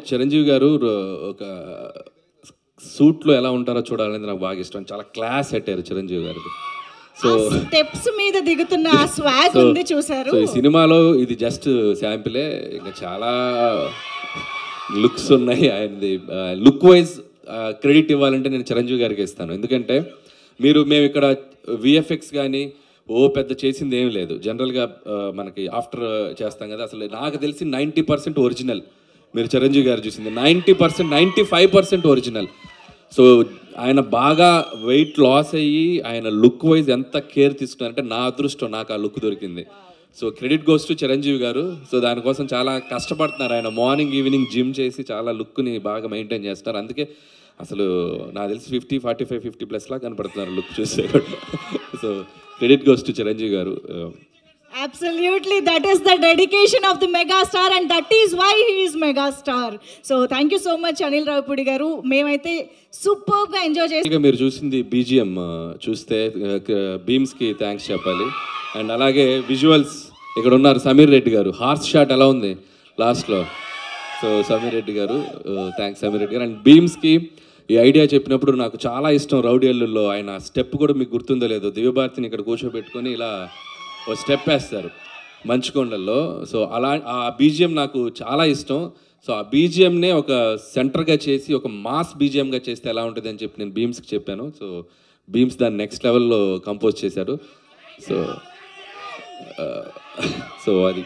చిరంజీవి గారు ఒక సూట్లో ఎలా ఉంటారో చూడాలనేది నాకు బాగా ఇష్టం. చాలా క్లాస్ పెట్టారు చిరంజీవి గారికి. సో స్టెప్స్ మీద దిగుతున్న ఆ స్వాగ్ ఉంది చూసారు. సో ఈ సినిమాలో ఇది జస్ట్ శాంపిలే, ఇంకా చాలా లుక్స్ ఉన్నాయి. ఆయనది లుక్ వైజ్ క్రెడిట్ ఇవ్వాలంటే నేను చిరంజీవి గారికి ఇస్తాను. ఎందుకంటే మేము ఇక్కడ విఎఫ్ఎక్స్ కానీ పెద్ద చేసింది ఏం లేదు. జనరల్గా మనకి ఆఫ్టర్ చేస్తాం కదా, అసలు నాకు తెలిసి 90% ఒరిజినల్. మీరు చిరంజీవి గారు చూసింది 90%, 95% ఒరిజినల్. సో ఆయన బాగా వెయిట్ లాస్ అయ్యి ఆయన లుక్ వైజ్ ఎంత కేర్ తీసుకున్నారంటే నా అదృష్టం, నాకు ఆ లుక్ దొరికింది. So credit goes to Chiranjeevi గారు. సో దానికోసం చాలా కష్టపడుతున్నారు ఆయన. మార్నింగ్ ఈవినింగ్ జిమ్ చేసి చాలా లుక్ని బాగా మెయింటైన్ చేస్తారు. అందుకే అసలు నాకు తెలిసి 50, 45, 50+ లా కనపడుతున్నారు లుక్ చూస్తే. So credit goes to Chiranjeevi గారు. Absolutely, that is the dedication of the mega star and that is why he is mega star. So thank you so much Anil Ravipudi garu. మేమైతే super గా enjoy చేసాం. మీరు చూసింది BGM చూస్తే beams కి thanks చెప్పాలి. And అలాగే visuals ఇక్కడ ఉన్నారు సమీర్ రెడ్డి గారు. హార్స్ షాట్ ఎలా ఉంది లాస్ట్లో. సో సమీర్ రెడ్డి గారు థ్యాంక్స్ సమీర్ రెడ్డి గారు. అండ్ బీమ్స్కి ఈ ఐడియా చెప్పినప్పుడు నాకు చాలా ఇష్టం. రౌడీ అల్లుల్లో ఆయన స్టెప్ కూడా మీకు గుర్తుందో లేదో, దివ్యభారతిని ఇక్కడ కూర్చోబెట్టుకొని ఇలా ఓ స్టెప్ వేస్తారు మంచుకొండల్లో. సో అలా ఆ BGM నాకు చాలా ఇష్టం. సో ఆ BGMనే ఒక సెంటర్గా చేసి ఒక మాస్ BGMగా చేస్తే ఎలా ఉంటుంది అని చెప్పి నేను బీమ్స్కి చెప్పాను. సో బీమ్స్ దాన్ని నెక్స్ట్ లెవెల్లో కంపోజ్ చేశారు. సో అది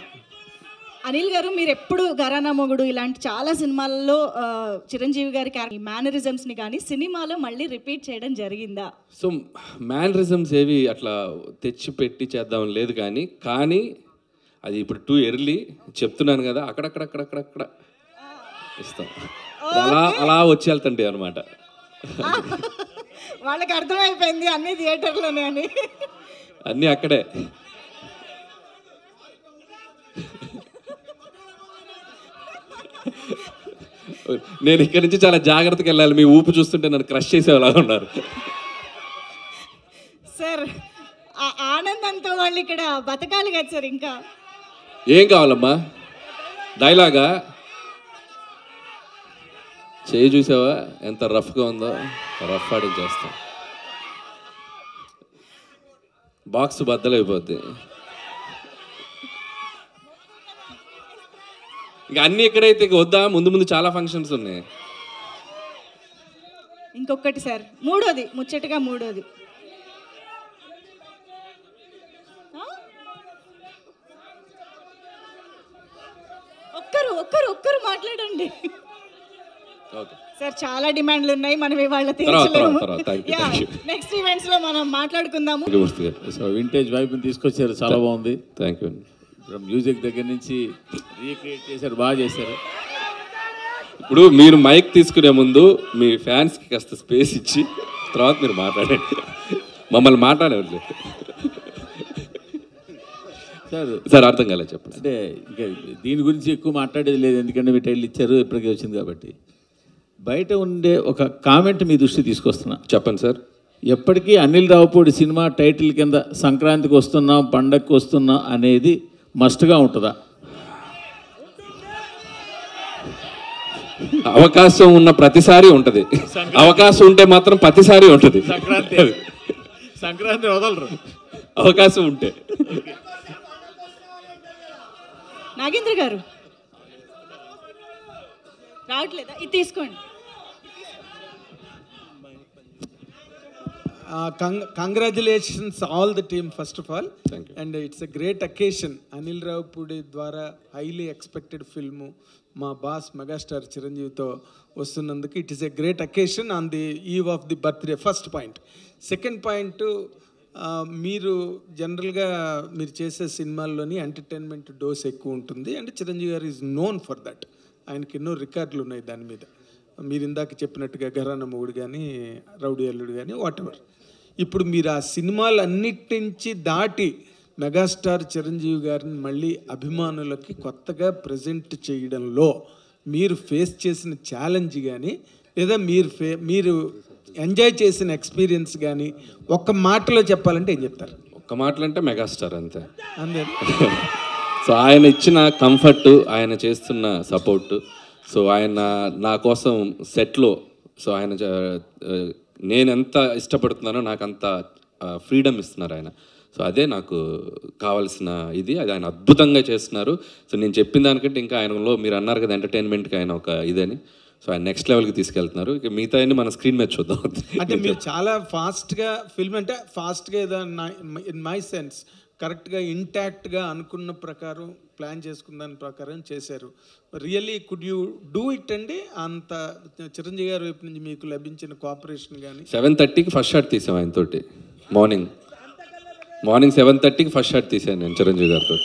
అనిల్ గారు, మీరు ఎప్పుడు ఘరానా మొగుడు ఇలాంటి చాలా సినిమాల్లో చిరంజీవి గారి మేనరిజమ్స్ని కానీ సినిమాలో మళ్ళీ రిపీట్ చేయడం జరిగిందా? సో మేనరిజమ్స్ ఏవి అట్లా తెచ్చి పెట్టి చేద్దాం లేదు, కానీ అది ఇప్పుడు టూ ఎర్లీ చెప్తున్నాను కదా, అక్కడక్కడ ఇస్తాం. అలా వచ్చి వెళ్తండి అనమాట. వాళ్ళకి అర్థమైపోయింది అన్ని థియేటర్లోనే అని. అన్నీ అక్కడే. నేను ఇక్కడి నుంచి చాలా జాగ్రత్తగా వెళ్ళాలి. మీ ఊపు చూస్తుంటే నన్ను క్రష్ చేసేలా ఉన్నారు సార్. ఆనందంతో వాళ్ళు ఇక్కడ బతకాలి కదా సార్. ఇంకా ఏం కావాలమ్మా? డైలాగా చేయి చూసావా ఎంత రఫ్గా ఉందో? రఫ్ ఆడించేస్తాం. బాక్స్ బద్దలైపోద్ది. ఇంకా అన్ని ఎక్కడైతే వద్దా, ముందు చాలా ఫంక్షన్స్ ఉన్నాయి. ఇంకొకటి సార్, మూడోది ముచ్చటగా మూడోది. ఒక్కరు మాట్లాడండి సార్. చాలా డిమాండ్లు ఉన్నాయి, మనం ఇవాళ తీర్చలేము. నెక్స్ట్ ఈవెంట్స్ లో మనం మాట్లాడుకుందాము. వింటేజ్ వైబ్ తీసుకొచ్చారు, చాలా బాగుంది. Thank you. మ్యూజిక్ దగ్గర నుంచి రీక్రియేట్ చేశారు, బాగా చేశారు. ఇప్పుడు మీరు మైక్ తీసుకునే ముందు మీ ఫ్యాన్స్కి కాస్త స్పేస్ ఇచ్చి తర్వాత మీరు మాట్లాడండి. మమ్మల్ని మాట్లాడేవాళ్ళు సార్ అర్థం కాలేదు చెప్పండి. అంటే ఇంకా దీని గురించి ఎక్కువ మాట్లాడేది లేదు, ఎందుకంటే మీ టైటిల్ ఇచ్చారు, ఇప్పటికే వచ్చింది కాబట్టి. బయట ఉండే ఒక కామెంట్ మీ దృష్టి తీసుకొస్తున్నా. చెప్పండి సార్. ఎప్పటికీ అనిల్ రావుపూడి సినిమా టైటిల్ కింద సంక్రాంతికి వస్తున్నాం, పండగకి వస్తున్నాం అనేది మస్ట్గా ఉంటుందా? అవకాశం ఉన్న ప్రతిసారి ఉంటుంది. అవకాశం ఉంటే మాత్రం ప్రతిసారి ఉంటుంది. సంక్రాంతి వదలరు అవకాశం ఉంటే. నాగేంద్ర గారు రావట్లేదా? ఇది తీసుకోండి. Congratulations all the team first of all. Thank you. And it's a great occasion. Anil Ravipudi ద్వారా highly expected film మా బాస్ మెగాస్టార్ చిరంజీవితో వస్తున్నందుకు it is a great occasion on the eve of the birthday. First point. Second point, మీరు జనరల్గా మీరు చేసే సినిమాల్లోని entertainment dose ఎక్కువ ఉంటుంది. అండ్ చిరంజీవి గారు ఈజ్ నోన్ ఫర్ దట్. ఆయనకి ఎన్నో రికార్డులు ఉన్నాయి దాని మీద. మీరు ఇందాక చెప్పినట్టుగా ఘరానా మొగుడు కానీ, రౌడీ అల్లుడు కానీ, వాట్ ఎవర్. ఇప్పుడు మీరు ఆ సినిమాలు అన్నిటి నుంచి దాటి మెగాస్టార్ చిరంజీవి గారిని మళ్ళీ అభిమానులకి కొత్తగా ప్రజెంట్ చేయడంలో మీరు ఫేస్ చేసిన ఛాలెంజ్ కానీ, లేదా మీరు ఎంజాయ్ చేసిన ఎక్స్పీరియన్స్ కానీ ఒక్క మాటలో చెప్పాలంటే ఏం చెప్తారు? ఒక్క మాటలు అంటే మెగాస్టార్ అంతే. అంతే. సో ఆయన ఇచ్చిన కంఫర్ట్, ఆయన చేస్తున్న సపోర్ట్, సో ఆయన నా కోసం సెట్లో, సో ఆయన నేను ఎంత ఇష్టపడుతున్నానో నాకు అంత ఫ్రీడమ్ ఇస్తున్నారు ఆయన. సో అదే నాకు కావాల్సిన ఇది, అది ఆయన అద్భుతంగా చేస్తున్నారు. సో నేను చెప్పిన దానికంటే ఇంకా ఆయనలో మీరు అన్నారు కదా ఎంటర్టైన్మెంట్కి ఆయన ఒక ఇదని, సో ఆయన నెక్స్ట్ లెవెల్కి తీసుకెళ్తున్నారు. ఇక మిగతా అన్ని మన స్క్రీన్ మీద చూద్దాం. అంటే మీరు చాలా ఫాస్ట్గా ఫిల్మ్, అంటే ఫాస్ట్గా ఏదో ఇన్ మై సెన్స్ కరెక్ట్గా ఇంటాక్ట్గా అనుకున్న ప్రకారం ప్లాన్ చేసుకున్న దాని ప్రకారం చేశారు. Really could you do it అండి? అంత చిరంజీవి గారి వైపు నుంచి మీకు లభించిన కోఆపరేషన్ కానీ. 7:30కి ఫస్ట్ షాట్ తీసాం ఆయనతోటి. మార్నింగ్ 7:30కి ఫస్ట్ షాట్ తీసాను నేను చిరంజీవి గారితో.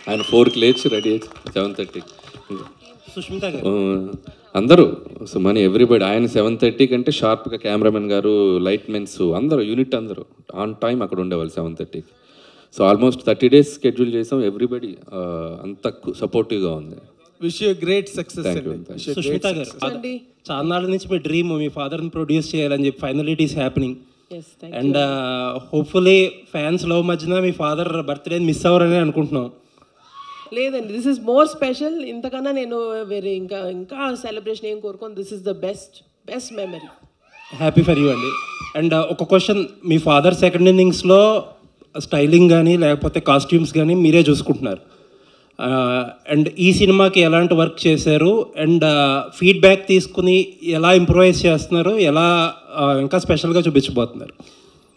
ఆయన 4కి లేచి రెడీ అయ్యి 7:30కి సుష్మిత గారు అందరూ, సో మన ఎవ్రీబడి. ఆయన 7:30 కంటే షార్ప్గా కెమెరామెన్ గారు, లైట్ మెన్స్ అందరూ, యూనిట్ అందరూ ఆన్ టైం అక్కడ ఉండేవాళ్ళు 7:30కి. సో ఆల్మోస్ట్ 30 days స్కెడ్యూల్ చేసాం. ఎవ్రీబడి అంత సపోర్టివ్గా ఉంది. విష్ యూ గ్రేట్ సక్సెస్ అండి. సుష్మిత గారు చాలా నాళ్ళ నుంచి మీ డ్రీమ్ మీ ఫాదర్ని ప్రొడ్యూస్ చేయాలని చెప్పి final it is happening. And hopefully fans love మధ్యన మీ ఫాదర్ బర్త్డే మిస్ అవ్వరని అనుకుంటున్నాం. లేదండి, దిస్ ఇస్ మోర్ స్పెషల్. ఇంతకన్నా నేను వేరే ఇంకా సెలబ్రేషన్ ఏం కోరుకోను. This is the best memory. Happy for you అండి. అండ్ ఒక క్వశ్చన్, మీ ఫాదర్ సెకండ్ ఇన్నింగ్స్లో స్టైలింగ్ కానీ లేకపోతే కాస్ట్యూమ్స్ కానీ మీరే చూసుకుంటున్నారు. అండ్ ఈ సినిమాకి ఎలాంటి వర్క్ చేశారు అండ్ ఫీడ్బ్యాక్ తీసుకుని ఎలా ఇంప్రూవైజ్ చేస్తున్నారు, ఎలా ఇంకా స్పెషల్గా చూపించబోతున్నారు?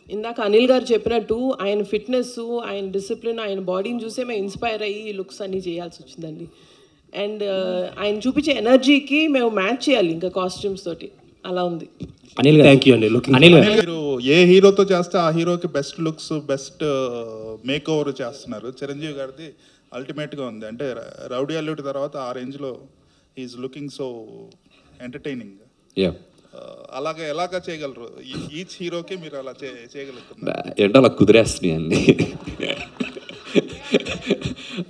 ఇందాక అనిల్ గారు చెప్పినట్టు ఆయన ఫిట్నెస్, ఆయన డిసిప్లిన్, ఆయన బాడీని చూసే మేము ఇన్స్పైర్ అయ్యి ఈ లుక్స్ అన్నీ చేయాల్సి వచ్చిందండి. అండ్ ఆయన చూపించే ఎనర్జీకి మేము మ్యాచ్ చేయాలి ఇంకా కాస్ట్యూమ్స్ తోటి, అలా ఉంది. అనిల్ థ్యాంక్ యూ అండి. మీరు ఏ హీరోతో చేస్తే ఆ హీరోకి best looks, best make over చేస్తున్నారు. చిరంజీవి గారిది అల్టిమేట్గా ఉంది. అంటే రౌడీ అల్లుడి తర్వాత ఆ రేంజ్లో హీఈస్ లుకింగ్ సో ఎంటర్టైనింగ్. అలాగే ఎలాగా చేయగలరు? ఈచ్ హీరోకి మీరు అలా చేయగలుగుతున్నారు? ఏంటో అలా కుదిరేస్తున్నాయి అండి.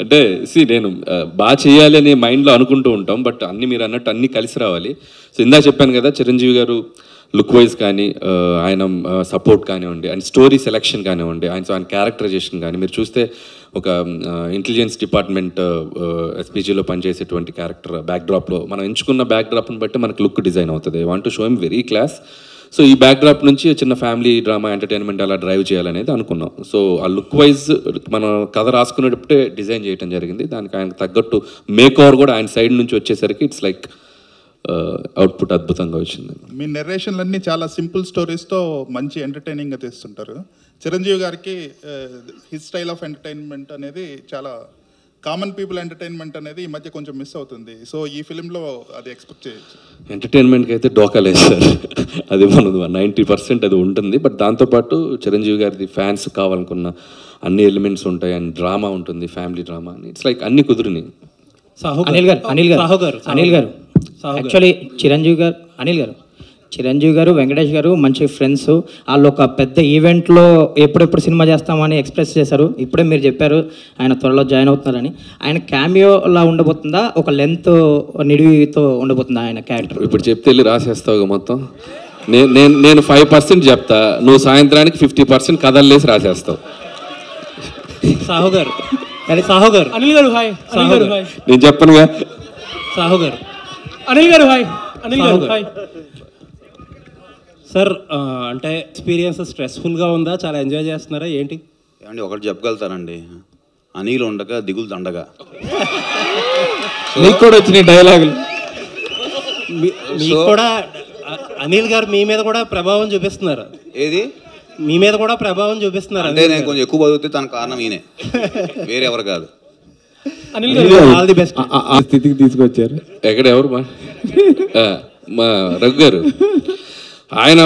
అంటే నేను బాగా చేయాలి అని మైండ్లో అనుకుంటూ ఉంటాం, బట్ అన్నీ మీరు అన్నట్టు అన్నీ కలిసి రావాలి. సో ఇందా చెప్పాను కదా, చిరంజీవి గారు లుక్ వైజ్ కానీ, ఆయన సపోర్ట్ కానివ్వండి, ఆయన స్టోరీ సెలెక్షన్ కానివ్వండి, ఆయన క్యారెక్టరైజేషన్ కానీ, మీరు చూస్తే ఒక ఇంటెలిజెన్స్ డిపార్ట్మెంట్ ఎస్పీజీలో పనిచేసేటువంటి క్యారెక్టర్ బ్యాక్డ్రాప్లో మనం ఎంచుకున్న బ్యాక్డ్రాప్ని బట్టి మనకు లుక్ డిజైన్ అవుతుంది. I want to show him very class. So ఈ బ్యాక్డ్రాప్ నుంచి చిన్న ఫ్యామిలీ డ్రామా ఎంటర్టైన్మెంట్ అలా డ్రైవ్ చేయాలనేది అనుకున్నాం. సో ఆ లుక్ వైజ్ మనం కథ రాసుకునేటప్పుడే డిజైన్ చేయడం జరిగింది. దానికి ఆయనకు తగ్గట్టు మేక్ ఓవర్ కూడా ఆయన సైడ్ నుంచి వచ్చేసరికి ఇట్స్ లైక్ అవుట్పుట్ అద్భుతంగా వచ్చింది. మీ నెరేషన్లన్నీ చాలా సింపుల్ స్టోరీస్తో మంచి ఎంటర్టైనింగ్గా తీస్తుంటారు. చిరంజీవి గారికి హిస్ స్టైల్ ఆఫ్ ఎంటర్టైన్మెంట్ అనేది చాలా కామన్ పీపుల్ ఎంటర్టైన్మెంట్ అనేది ఈ మధ్య కొంచెం మిస్ అవుతుంది. సో ఈ ఫిలింలో అది ఎక్స్పెక్ట్ చేయొచ్చు. ఎంటర్టైన్మెంట్కి అయితే డోకా లేదు సార్, అది మనది 90% అది ఉంటుంది. బట్ దాంతోపాటు చిరంజీవి గారిది ఫ్యాన్స్ కావాలనుకున్న అన్ని ఎలిమెంట్స్ ఉంటాయి, అండ్ డ్రామా ఉంటుంది, ఫ్యామిలీ డ్రామా అని. ఇట్స్ లైక్ అన్ని కుదిరిని. అనిల్ గారు యాక్చువల్లీ చిరంజీవి గారు వెంకటేష్ గారు మంచి ఫ్రెండ్స్. వాళ్ళు ఒక పెద్ద ఈవెంట్లో ఎప్పుడెప్పుడు సినిమా చేస్తామని ఎక్స్ప్రెస్ చేశారు. ఇప్పుడే మీరు చెప్పారు ఆయన త్వరలో జాయిన్ అవుతున్నారని. ఆయన క్యామియోలా ఉండబోతుందా, ఒక లెంత్ నిడివితో ఉండబోతుందా ఆయన క్యారెక్టర్? ఇప్పుడు చెప్తే వెళ్ళి రాసేస్తావు మొత్తం. నేను 5% చెప్తా, నువ్వు సాయంత్రానికి 50% కథలు లేసి రాసేస్తావు. సాహు గారు అనిల్ గారు హాయ్. అనిల్ గారు హాయ్. నేను చెప్పనుగా. సాహు గారు అనిల్ గారు హాయ్. అనిల్ గారు హాయ్. సార్ అంటే ఎక్స్పీరియన్స్ స్ట్రెస్ఫుల్గా ఉందా, చాలా ఎంజాయ్ చేస్తున్నారా ఏంటి? ఏమండి ఒకటి చెప్పగలుగుతానండి, అనిల్ ఉండగా దిగులు దండగా. మీకు కూడా వచ్చినాయి డైలాగులు. మీకు కూడా అనిల్ గారు మీ మీద కూడా ప్రభావం చూపిస్తున్నారు. ఏది మీ మీద కూడా ప్రభావం చూపిస్తున్నారు అంటే నేను కొంచెం ఎక్కువ బతుకుతే తన కారణం ఈయనే, వేరే ఎవరు కాదు. అనిల్ గారు ఆల్ ది బెస్ట్. ఆ స్థితికి తీసుకొచ్చారు. ఎక్కడ ఎవరు మా రఘు గారు, ఆయన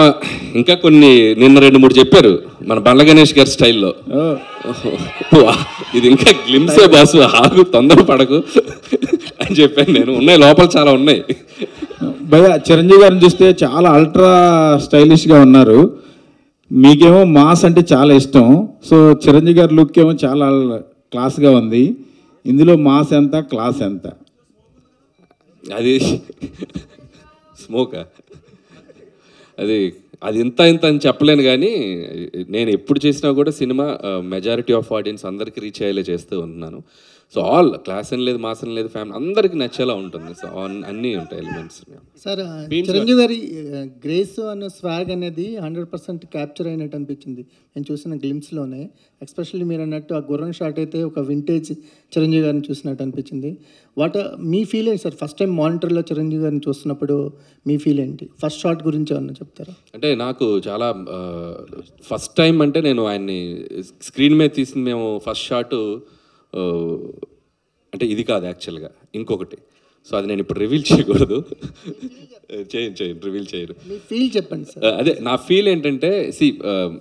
ఇంకా కొన్ని నిన్న 2-3 చెప్పారు మన బండ్ల గణేష్ గారి స్టైల్లో. ఇది ఇంకా గ్లిమ్సే బాసు, ఆగు తొందర పడకు అని చెప్పాను నేను. ఉన్నాయి లోపల చాలా ఉన్నాయి. భయ చిరంజీవి గారిని చూస్తే చాలా అల్ట్రా స్టైలిష్గా ఉన్నారు. మీకేమో మాస్ అంటే చాలా ఇష్టం. సో చిరంజీవి గారి లుక్ ఏమో చాలా క్లాస్గా ఉంది. ఇందులో మాస్ ఎంత, క్లాస్ ఎంత? అది స్మోకా, అది ఇంత అని చెప్పలేను. కానీ నేను ఎప్పుడు చేసినా కూడా సినిమా మెజారిటీ ఆఫ్ ఆడియన్స్ అందరికీ రీచ్ అయ్యేలా చేస్తూ ఉంటున్నాను. సో ఆల్ క్లాస్ అని లేదు, మాస్ అని లేదు, ఫ్యామిలీ అందరికి నచ్చేలా ఉంటుంది. సో అన్నీ ఉంటాయి ఎలిమెంట్స్. సార్ చిరంజీవి గారి గ్రేస్ అన్న స్వాగ్ అనేది 100% క్యాప్చర్ అయినట్టు అనిపించింది నేను చూసిన గ్లిమ్స్లోనే. ఎస్పెషల్లీ మీరు అన్నట్టు ఆ గుర్రం షాట్ అయితే ఒక వింటేజ్ చిరంజీవి గారిని చూసినట్టు అనిపించింది. మీ ఫీల్ ఏంటి సార్? ఫస్ట్ టైం మానిటర్లో చిరంజీవి గారిని చూస్తున్నప్పుడు మీ ఫీల్ ఏంటి? ఫస్ట్ షాట్ గురించి ఏమన్నా చెప్తారా? అంటే నాకు చాలా ఫస్ట్ టైం అంటే నేను ఆయన్ని స్క్రీన్ మీద తీసింది మేము ఫస్ట్ షాటు అంటే ఇది కాదు యాక్చువల్గా, ఇంకొకటి. సో అది నేను ఇప్పుడు రివీల్ చేయకూడదు. చేయండి రివీల్ చేయరు. మీ ఫీల్ చెప్పండి సార్. అదే నా ఫీల్ ఏంటంటే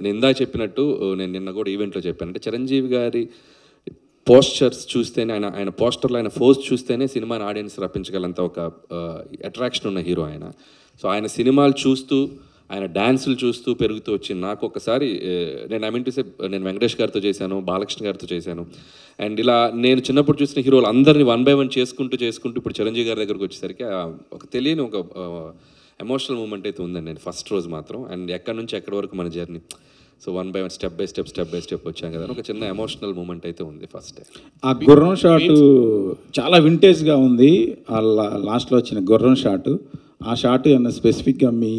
నేను ఇందా చెప్పినట్టు, నేను నిన్న కూడా ఈవెంట్లో చెప్పాను. అంటే చిరంజీవి గారి పోస్చర్స్ చూస్తేనే, ఆయన పోస్టర్లో ఆయన ఫోజ్ చూస్తేనే సినిమాని ఆడియన్స్ రప్పించగలంత ఒక అట్రాక్షన్ ఉన్న హీరో ఆయన. సో ఆయన సినిమాలు చూస్తూ, ఆయన డ్యాన్సులు చూస్తూ పెరుగుతూ వచ్చింది. నాకు ఒకసారి నేను వెంకటేష్ గారితో చేశాను, బాలకృష్ణ గారితో చేశాను. అండ్ ఇలా నేను చిన్నప్పుడు చూసిన హీరోలు అందరినీ 1 by 1 చేసుకుంటూ ఇప్పుడు చిరంజీవి గారి దగ్గరకు వచ్చేసరికి ఒక తెలియని ఒక ఎమోషనల్ మూమెంట్ అయితే ఉందండి నేను ఫస్ట్ రోజు మాత్రం. అండ్ ఎక్కడి నుంచి ఎక్కడి వరకు మన journey, so 1 by 1 step by step వచ్చాం కదా, ఒక చిన్న ఎమోషనల్ మూమెంట్ అయితే ఉంది ఫస్ట్ డే. ఆ గుర్రం షాటు చాలా వింటేజ్గా ఉంది. లాస్ట్లో వచ్చిన గుర్రం షాటు, ఆ షాట్ ఏమన్నా స్పెసిఫిక్గా మీ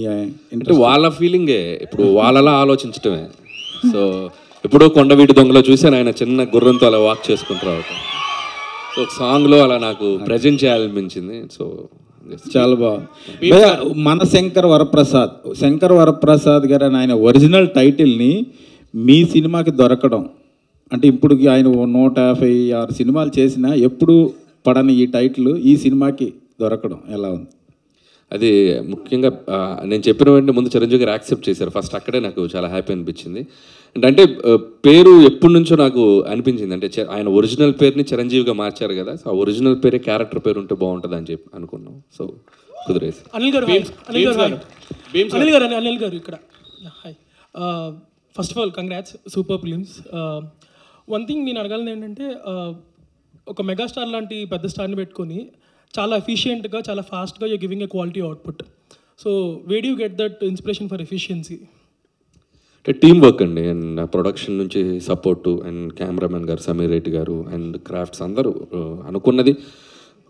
అంటే వాళ్ళ ఫీలింగే, ఇప్పుడు వాళ్ళలా ఆలోచించటమే. సో ఎప్పుడో కొండవీటి దొంగలో చూసాను ఆయన చిన్న గుర్రంతో అలా వాక్ చేసుకుంటూ రావటం. సో ఒక సాంగ్లో అలా నాకు ప్రజెంట్ చేయాలనిపించింది. సో చాలా బాగుంది. మన శంకర్ వరప్రసాద్ గారు ఆయన ఒరిజినల్ టైటిల్ని మీ సినిమాకి దొరకడం అంటే ఇప్పుడు ఆయన 156 సినిమాలు చేసినా ఎప్పుడు పడని ఈ టైటిల్ ఈ సినిమాకి దొరకడం ఎలా ఉంది? అది ముఖ్యంగా నేను చెప్పిన వెంటనే ముందు చిరంజీవి గారు యాక్సెప్ట్ చేశారు ఫస్ట్. అక్కడే నాకు చాలా హ్యాపీ అనిపించింది. అంటే పేరు ఎప్పటి నుంచో నాకు అనిపించింది, అంటే ఆయన ఒరిజినల్ పేరుని చిరంజీవిగా మార్చారు కదా, సో ఆ ఒరిజినల్ పేరే క్యారెక్టర్ పేరు ఉంటే బాగుంటుంది అని చెప్పి అనుకున్నాం. సో కుదిరేసి అనిల్ గారు ఇక్కడ hi. First of all congrats, super films. One thing నేను అడగాలని ఏంటంటే, ఒక మెగాస్టార్ లాంటి పెద్ద స్టార్ని పెట్టుకొని చాలా ఎఫిషియెంట్గా, చాలా ఫాస్ట్గా you giving a quality output. So where you get that inspiration for efficiency? అంటే టీమ్ వర్క్ అండి. అండ్ ప్రొడక్షన్ నుంచి సపోర్టు, అండ్ కెమెరామెన్ గారు సమీర్ రెడ్డి గారు, అండ్ క్రాఫ్ట్స్ అందరూ అనుకున్నది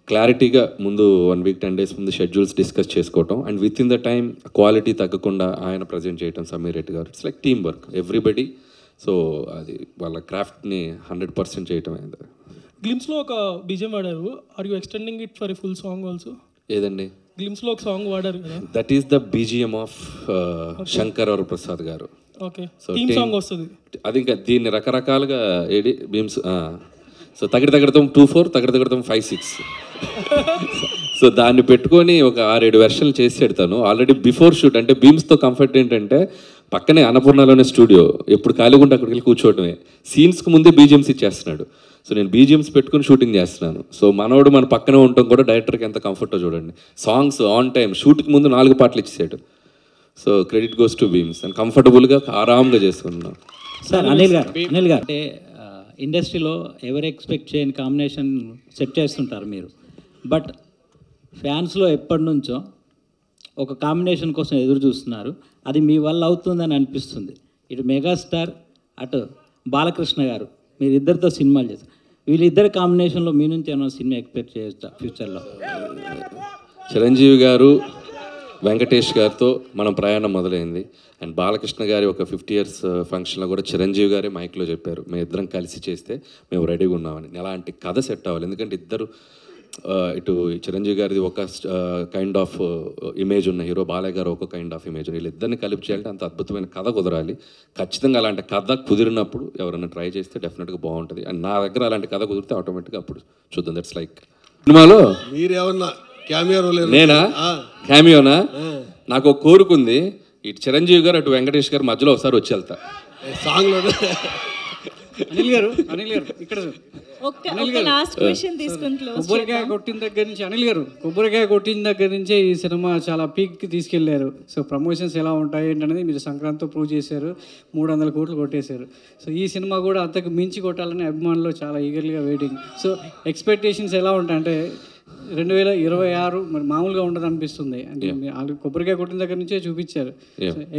క్లారిటీగా ముందు 1 week 10 days ముందు షెడ్యూల్స్ డిస్కస్ చేసుకోవటం, and with in the time quality తగ్గకుండా ఆయన ప్రజెంట్ చేయటం సమీర్ రెడ్డి గారు. It's like team work everybody. So అది వాళ్ళ క్రాఫ్ట్ని 100% చేయటం అయింది. గ్లిమ్స్లో ఒక బీజిఎం వాడారు, are you extending it for a full song also? ఏదండి? గ్లిమ్స్లో ఒక సాంగ్ వాడారు కదా, that is the BGM of Shankar Varaprasad garu. Okay, theme song వస్తుంది అది. ఇంకా దీన్ని రకరకాలుగా ఏడి బీమ్స్, సో తగడతం 24, తగడతం 56. సో దాన్ని పెట్టుకొని ఒక 6-7 వెర్షన్లు చేసి పెడతాను ఆల్రెడీ బిఫోర్ షూట్. అంటే బీమ్స్తో కంఫర్ట్ ఏంటంటే పక్కనే అన్నపూర్ణలోనే స్టూడియో, ఎప్పుడు ఖాళీగా ఉంటే అక్కడికి వెళ్ళి కూర్చోవటమే. సీన్స్కి ముందే బీజిఎమ్స్ ఇచ్చేస్తున్నాడు. సో నేను బీజిఎమ్స్ పెట్టుకుని షూటింగ్ చేస్తున్నాను. సో మనోడు మన పక్కనే ఉండటం కూడా డైరెక్టర్కి ఎంత కంఫర్టో చూడండి. సాంగ్స్ ఆన్ టైం, షూట్కి ముందు 4 పాటలు ఇచ్చేసాడు. So credit goes to Bheems. And కంఫర్టబుల్గా ఆరాంగా చేస్తున్నాను. సార్ అనిల్ గారు అంటే ఇండస్ట్రీలో ఎవరు ఎక్స్పెక్ట్ చేయని కాంబినేషన్ సెట్ చేస్తుంటారు మీరు, బట్ ఫ్యాన్స్లో ఎప్పటి నుంచో ఒక కాంబినేషన్ కోసం ఎదురు చూస్తున్నారు. అది మీ వల్ల అవుతుందని అనిపిస్తుంది. ఇటు మెగాస్టార్, అటు బాలకృష్ణ గారు, మీరు ఇద్దరితో సినిమాలు చేస్తారు. వీళ్ళిద్దరి కాంబినేషన్లో మీ నుంచి ఏమైనా సినిమా ఎక్స్పెక్ట్ చేయొచ్చా ఫ్యూచర్లో? చిరంజీవి గారు వెంకటేష్ గారితో మనం ప్రయాణం మొదలైంది. అండ్ బాలకృష్ణ గారి ఒక 50 years ఫంక్షన్లో కూడా చిరంజీవి గారే మైక్లో చెప్పారు, మేము ఇద్దరం కలిసి చేస్తే మేము రెడీగా ఉన్నామని. అలాంటి కథ సెట్ అవ్వాలి. ఎందుకంటే ఇద్దరు ఇటు చిరంజీవి గారిది ఒక కైండ్ ఆఫ్ ఇమేజ్ ఉన్న హీరో, బాలయ్య గారు ఒక కైండ్ ఆఫ్ ఇమేజ్. వీళ్ళిద్దరిని కలిపి చేయాలంటే అంత అద్భుతమైన కథ కుదరాలి. ఖచ్చితంగా అలాంటి కథ కుదిరినప్పుడు ఎవరైనా ట్రై చేస్తే డెఫినెట్గా బాగుంటుంది. అండ్ నా దగ్గర అలాంటి కథ కుదిరితే ఆటోమేటిక్గా అప్పుడు చూద్దాం. దట్స్ లైక్ సినిమాలో నేనా క్యామియోనా? నాకు ఒక కోరుకుంది, ఇటు చిరంజీవి గారు అటు వెంకటేష్ గారు మధ్యలో ఒకసారి వచ్చి వెళ్తా సాంగ్లో. అనిల్ గారు ఇక్కడ కొబ్బరికాయ కొట్టిన దగ్గర నుంచి కొబ్బరికాయ కొట్టిన దగ్గర నుంచే ఈ సినిమా చాలా పీక్కి తీసుకెళ్లారు. సో ప్రమోషన్స్ ఎలా ఉంటాయి ఏంటనేది మీరు సంక్రాంతితో ప్రూవ్ చేశారు. 300 కోట్లు కొట్టేశారు. సో ఈ సినిమా కూడా అంతకు మించి కొట్టాలని అభిమానులు చాలా ఈగర్గా వెయిటింగ్. సో ఎక్స్పెక్టేషన్స్ ఎలా ఉంటాయంటే 2026 మరి మామూలుగా ఉండదు అనిపిస్తుంది. అంటే కొబ్బరికాయ కొట్టిన దగ్గర నుంచే చూపించారు,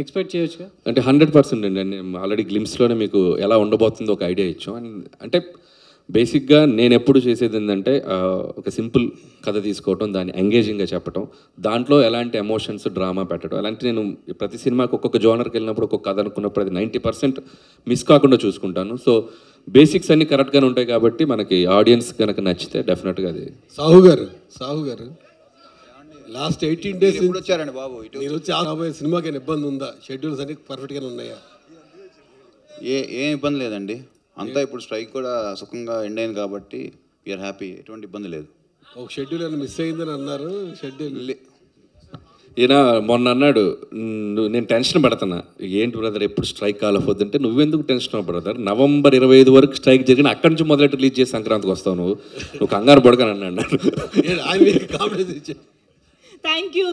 ఎక్స్పెక్ట్ చేయొచ్చు అంటే 100% అండి. ఆల్రెడీ గ్లిమ్స్లోనే మీకు ఎలా ఉండబోతుందో ఒక ఐడియా ఇచ్చాం. అంటే బేసిక్గా నేను ఎప్పుడు చేసేది ఏంటంటే ఒక సింపుల్ కథ తీసుకోవటం, దాన్ని ఎంగేజింగ్గా చెప్పటం, దాంట్లో ఎలాంటి ఎమోషన్స్ డ్రామా పెట్టడం, అలాంటి నేను ప్రతి సినిమాకి ఒక్కొక్క జోనర్కి వెళ్ళినప్పుడు ఒక్కొక్క కథ అనుకున్నప్పుడు అది 90% మిస్ కాకుండా చూసుకుంటాను. సో బేసిక్స్ అన్నీ కరెక్ట్గానే ఉంటాయి కాబట్టి మనకి ఆడియన్స్ కనుక నచ్చితే డెఫినెట్గా అది. సాహు గారు లాస్ట్ 18 days వచ్చారండి బాబు. మీరు వచ్చి రాబోయే సినిమాకి ఏమైనా ఇబ్బంది ఉందా? షెడ్యూల్స్ అన్ని పర్ఫెక్ట్గానే ఉన్నాయా? ఏం ఇబ్బంది లేదండి, అంతా ఇప్పుడు స్ట్రైక్ కూడా సుఖంగా ఎండ్ అయింది కాబట్టి వీఆర్ హ్యాపీ, ఎటువంటి ఇబ్బంది లేదు. ఒక షెడ్యూల్ ఏమైనా మిస్ అయిందని అన్నారు. షెడ్యూల్ ఈయన మొన్న అన్నాడు, నేను టెన్షన్ పడుతున్నా, ఏంటి బ్రదర్ ఎప్పుడు స్ట్రైక్ కాలపోద్దంటే, నువ్వెందుకు టెన్షన్ బ్రదర్, November 25 వరకు స్ట్రైక్ జరిగిన అక్కడి నుంచి మొదలెట్టి రిలీజ్ చేసి సంక్రాంతికి వస్తావు, నువ్వు కంగారు పడకని అన్నాడు. Thank you.